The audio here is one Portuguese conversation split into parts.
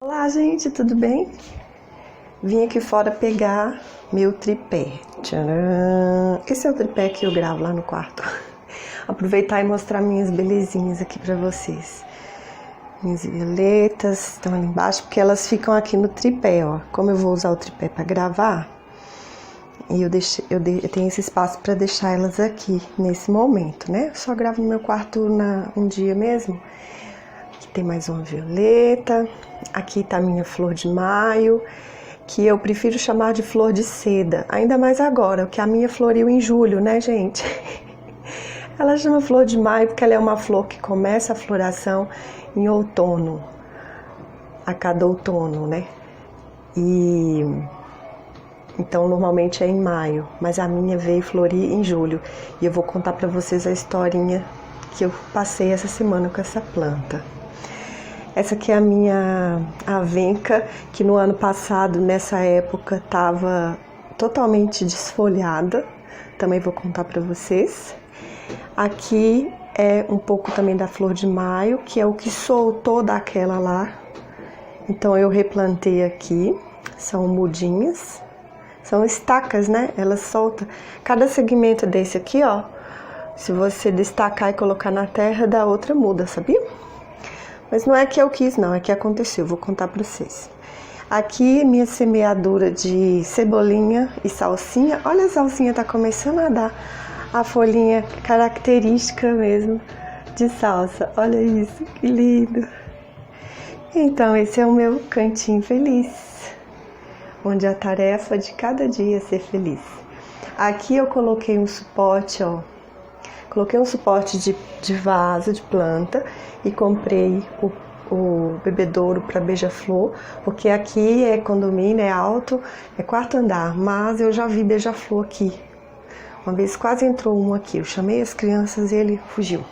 Olá, gente, tudo bem? Vim aqui fora pegar meu tripé. Tcharam! Esse é o tripé que eu gravo lá no quarto. Aproveitar e mostrar minhas belezinhas aqui pra vocês. Minhas violetas estão ali embaixo porque elas ficam aqui no tripé, ó. Como eu vou usar o tripé pra gravar, e eu tenho esse espaço pra deixar elas aqui nesse momento, né? Eu só gravo no meu quarto um dia mesmo. Aqui tem mais uma violeta. Aqui tá a minha flor de maio, que eu prefiro chamar de flor de seda, ainda mais agora, que a minha floriu em julho, né, gente? Ela chama flor de maio porque ela é uma flor que começa a floração em outono, a cada outono, né? E então normalmente é em maio, mas a minha veio florir em julho. E eu vou contar pra vocês a historinha que eu passei essa semana com essa planta. Essa aqui é a minha avenca, que no ano passado, nessa época, estava totalmente desfolhada. Também vou contar para vocês. Aqui é um pouco também da flor de maio, que é o que soltou daquela lá. Então eu replantei aqui. São mudinhas. São estacas, né? Elas soltam. Cada segmento desse aqui, ó. Se você destacar e colocar na terra, dá outra muda, sabia? Mas não é que eu quis, não, é que aconteceu, vou contar pra vocês. Aqui, minha semeadura de cebolinha e salsinha. Olha, a salsinha tá começando a dar a folhinha característica mesmo de salsa. Olha isso, que lindo. Então, esse é o meu cantinho feliz, onde a tarefa de cada dia é ser feliz. Aqui eu coloquei um suporte, ó. Coloquei um suporte de vaso, de planta, e comprei o bebedouro para beija-flor, porque aqui é condomínio, é alto, é quarto andar, mas eu já vi beija-flor aqui. Uma vez quase entrou um aqui, eu chamei as crianças e ele fugiu.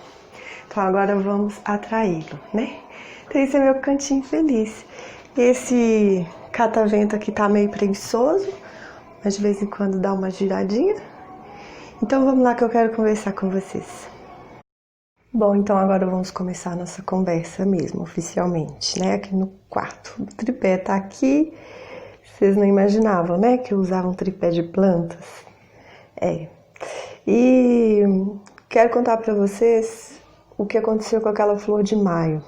Então agora vamos atraí-lo, né? Então esse é meu cantinho feliz. Esse catavento aqui tá meio preguiçoso, mas de vez em quando dá uma giradinha. Então vamos lá que eu quero conversar com vocês. Bom, então agora vamos começar a nossa conversa mesmo, oficialmente, né? Aqui no quarto. O tripé tá aqui. Vocês não imaginavam, né? Que eu usava um tripé de plantas. E quero contar pra vocês o que aconteceu com aquela flor de maio.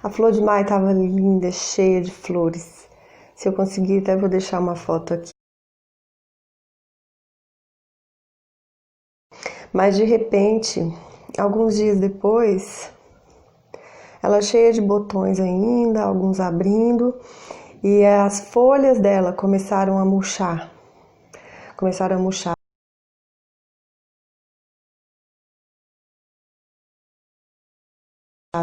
A flor de maio tava linda, cheia de flores. Se eu conseguir, até vou deixar uma foto aqui. Mas de repente, alguns dias depois, ela cheia de botões ainda, alguns abrindo, e as folhas dela começaram a murchar.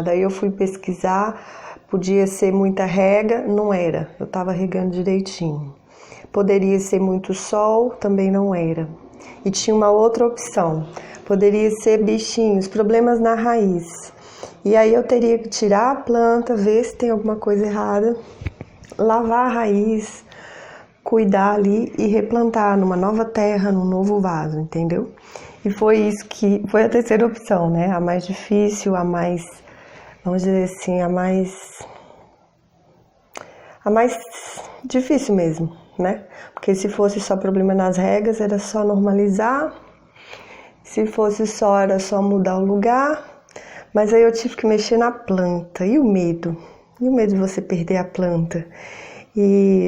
Daí eu fui pesquisar, podia ser muita rega, não era, eu estava regando direitinho. Poderia ser muito sol, também não era. E tinha uma outra opção, poderia ser bichinhos, problemas na raiz. E aí eu teria que tirar a planta, ver se tem alguma coisa errada, lavar a raiz, cuidar ali e replantar numa nova terra, num novo vaso, entendeu? E foi isso que foi a terceira opção, né? A mais difícil, a mais, vamos dizer assim, a mais difícil mesmo, né? Porque se fosse só problema nas regas, era só normalizar. Se fosse só, era só mudar o lugar. Mas aí eu tive que mexer na planta. E o medo? E o medo de você perder a planta?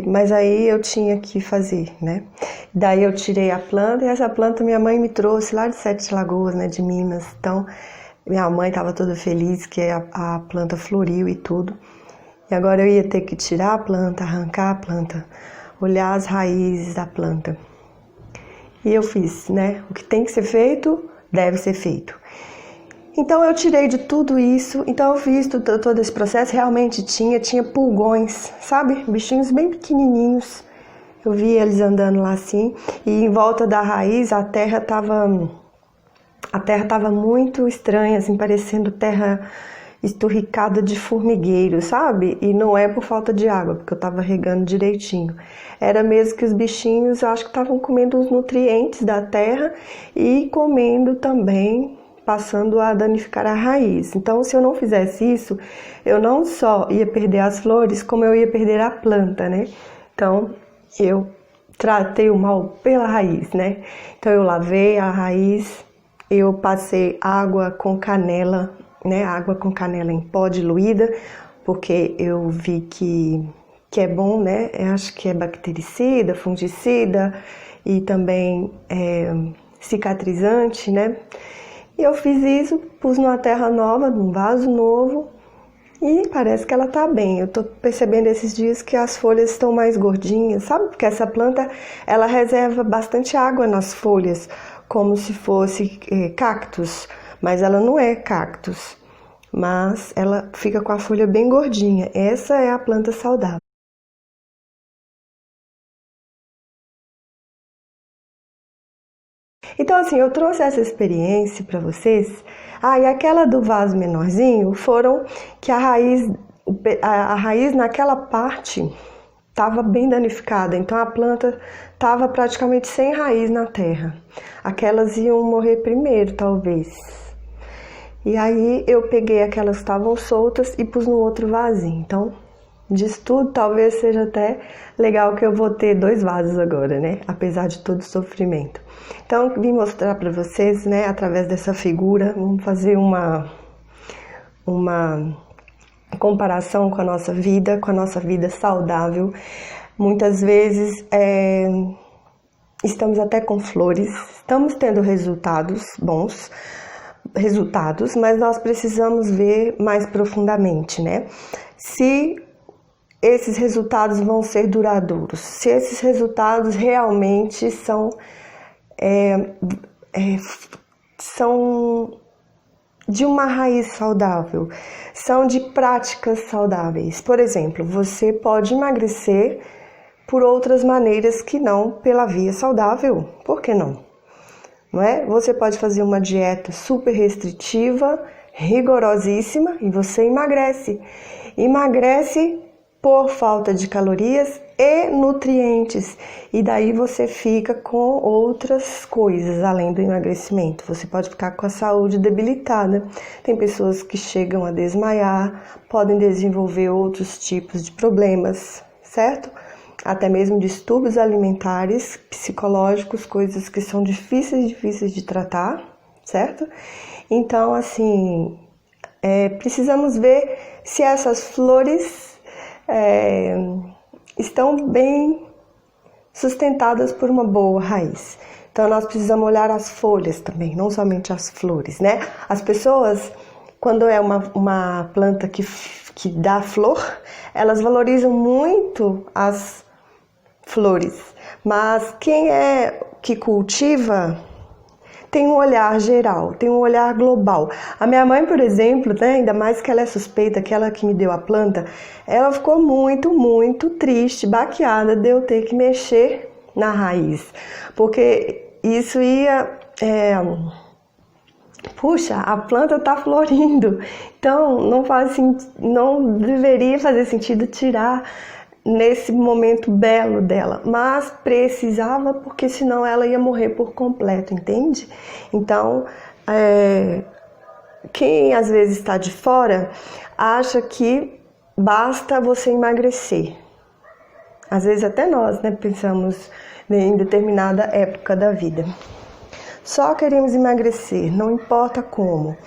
Mas aí eu tinha que fazer, né? Daí eu tirei a planta, e essa planta minha mãe me trouxe lá de Sete Lagoas, né? De Minas. Então, minha mãe estava toda feliz que a planta floriu e tudo. E agora eu ia ter que tirar a planta, arrancar a planta, olhar as raízes da planta. E eu fiz, né? O que tem que ser feito, deve ser feito. Então eu tirei de tudo isso, então eu fiz todo esse processo, realmente tinha pulgões, sabe? Bichinhos bem pequenininhos. Eu vi eles andando lá assim, e em volta da raiz a terra tava muito estranha, assim, parecendo terra esturricada de formigueiro, sabe? E não é por falta de água, porque eu tava regando direitinho. Era mesmo que os bichinhos, eu acho que estavam comendo os nutrientes da terra e comendo também passando a danificar a raiz. Então, se eu não fizesse isso, eu não só ia perder as flores, como eu ia perder a planta, né? Então, eu tratei o mal pela raiz, né? Então, eu lavei a raiz, eu passei água com canela, né? Água com canela em pó diluída, porque eu vi que é bom, né? Eu acho que é bactericida, fungicida e também cicatrizante, né? E eu fiz isso, pus numa terra nova, num vaso novo e parece que ela tá bem. Eu tô percebendo esses dias que as folhas estão mais gordinhas, sabe? Porque essa planta, ela reserva bastante água nas folhas, como se fosse cactus, mas ela não é cactus, mas ela fica com a folha bem gordinha. Essa é a planta saudável. Então, assim, eu trouxe essa experiência para vocês. E aquela do vaso menorzinho foram que a raiz naquela parte estava bem danificada, então a planta estava praticamente sem raiz na terra. Aquelas iam morrer primeiro, talvez. E aí eu peguei aquelas que estavam soltas e pus no outro vasinho. Então, disso tudo, talvez seja até legal que eu vou ter 2 vasos agora, né? Apesar de todo o sofrimento. Então, vim mostrar para vocês, né, através dessa figura, vamos fazer uma comparação com a nossa vida saudável. Muitas vezes estamos até com flores, estamos tendo bons resultados, mas nós precisamos ver mais profundamente, né? Se esses resultados vão ser duradouros, se esses resultados realmente são de uma raiz saudável, são de práticas saudáveis. Por exemplo, você pode emagrecer por outras maneiras que não pela via saudável. Por que não? Não é? Você pode fazer uma dieta super restritiva, rigorosíssima e você emagrece. Emagrece por falta de calorias e nutrientes, e daí você fica com outras coisas além do emagrecimento. Você pode ficar com a saúde debilitada. Tem pessoas que chegam a desmaiar, podem desenvolver outros tipos de problemas, certo? Até mesmo distúrbios alimentares, psicológicos, coisas que são difíceis de tratar, certo? Então, assim, precisamos ver se essas flores estão bem sustentadas por uma boa raiz. Então, nós precisamos olhar as folhas também, não somente as flores, né? As pessoas, quando é uma planta que dá flor, elas valorizam muito as flores. Mas quem que cultiva tem um olhar geral, tem um olhar global. A minha mãe, por exemplo, né, ainda mais que ela é suspeita, que ela que me deu a planta, ela ficou muito triste, baqueada de eu ter que mexer na raiz, porque isso ia... puxa, a planta está florindo, então não deveria fazer sentido tirar nesse momento belo dela, mas precisava, porque senão ela ia morrer por completo, entende? Então, quem às vezes está de fora acha que basta você emagrecer. Às vezes até nós, né, pensamos em determinada época da vida. Só queremos emagrecer, não importa como.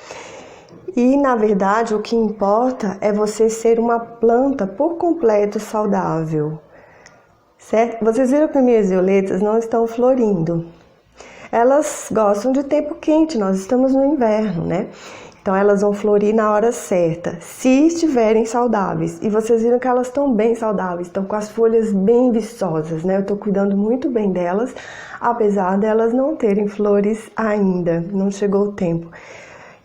E, na verdade, o que importa é você ser uma planta por completo saudável, certo? Vocês viram que minhas violetas não estão florindo. Elas gostam de tempo quente, nós estamos no inverno, né? Então, elas vão florir na hora certa, se estiverem saudáveis. E vocês viram que elas estão bem saudáveis, estão com as folhas bem viçosas, né? Eu estou cuidando muito bem delas, apesar delas não terem flores ainda, não chegou o tempo.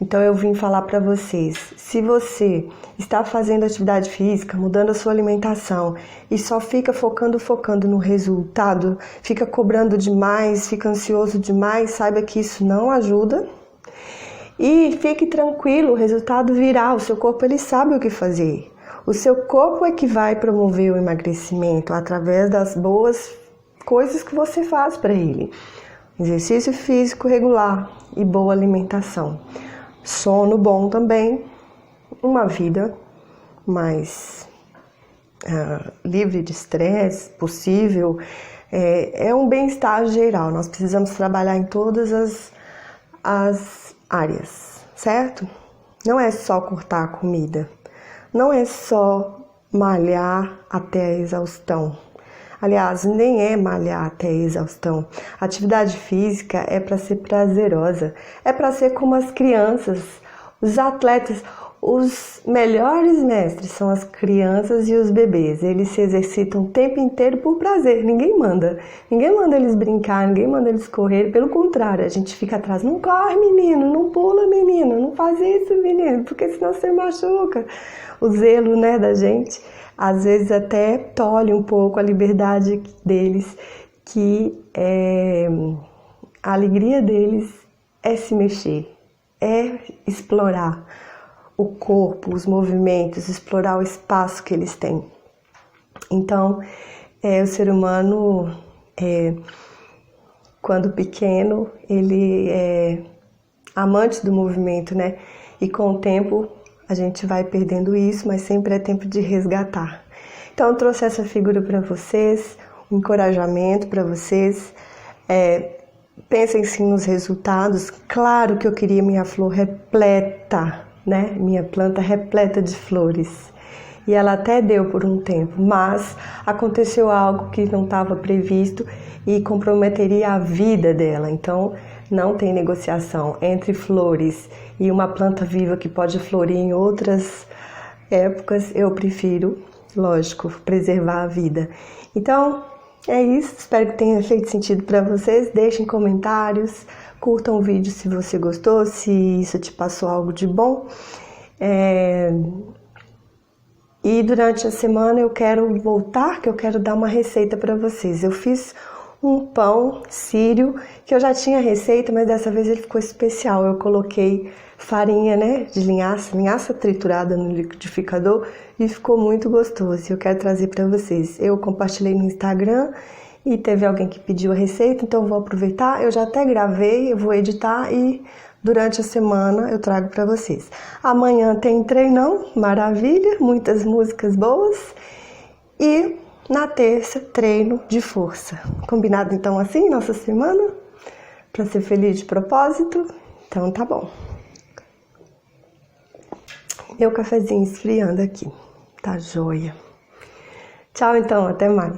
Então eu vim falar para vocês, se você está fazendo atividade física, mudando a sua alimentação e só fica focando no resultado, fica cobrando demais, fica ansioso demais, saiba que isso não ajuda. E fique tranquilo, o resultado virá, o seu corpo ele sabe o que fazer. O seu corpo é que vai promover o emagrecimento através das boas coisas que você faz para ele. Exercício físico regular e boa alimentação. sono bom também, uma vida mais livre de estresse possível, é um bem-estar geral. Nós precisamos trabalhar em todas as áreas, certo? Não é só cortar a comida, não é só malhar até a exaustão. Aliás, nem é malhar até a exaustão. A atividade física é para ser prazerosa, é para ser como as crianças, os atletas. Os melhores mestres são as crianças e os bebês. Eles se exercitam o tempo inteiro por prazer. Ninguém manda eles brincar, ninguém manda eles correr. Pelo contrário, a gente fica atrás. Não corre, menino, não pula, menino, não faz isso, menino, porque senão você machuca. O zelo, né, da gente, às vezes até tolhe um pouco a liberdade deles, que a alegria deles é se mexer, é explorar o corpo, os movimentos, explorar o espaço que eles têm. Então, o ser humano, quando pequeno, ele é amante do movimento, né? E com o tempo a gente vai perdendo isso, mas sempre é tempo de resgatar. Então, eu trouxe essa figura para vocês, um encorajamento para vocês. Pensem sim nos resultados. Claro que eu queria minha flor repleta, né? Minha planta repleta de flores. E ela até deu por um tempo, mas aconteceu algo que não estava previsto e comprometeria a vida dela. Então, não tem negociação entre flores e uma planta viva que pode florir em outras épocas. Eu prefiro, lógico, preservar a vida. Então, é isso. Espero que tenha feito sentido para vocês. Deixem comentários. Curtam o vídeo se você gostou, se isso te passou algo de bom. E durante a semana eu quero voltar, que eu quero dar uma receita para vocês. Eu fiz um pão sírio, que eu já tinha receita, mas dessa vez ele ficou especial. Eu coloquei farinha, né, de linhaça triturada no liquidificador e ficou muito gostoso. E eu quero trazer para vocês. Eu compartilhei no Instagram e teve alguém que pediu a receita, então eu vou aproveitar. Eu já até gravei, eu vou editar e durante a semana eu trago para vocês. Amanhã tem treinão, maravilha, muitas músicas boas. E na terça, treino de força. Combinado então assim, nossa semana? Para ser feliz de propósito? Então tá bom. Meu cafezinho esfriando aqui. Tá joia. Tchau então, até mais.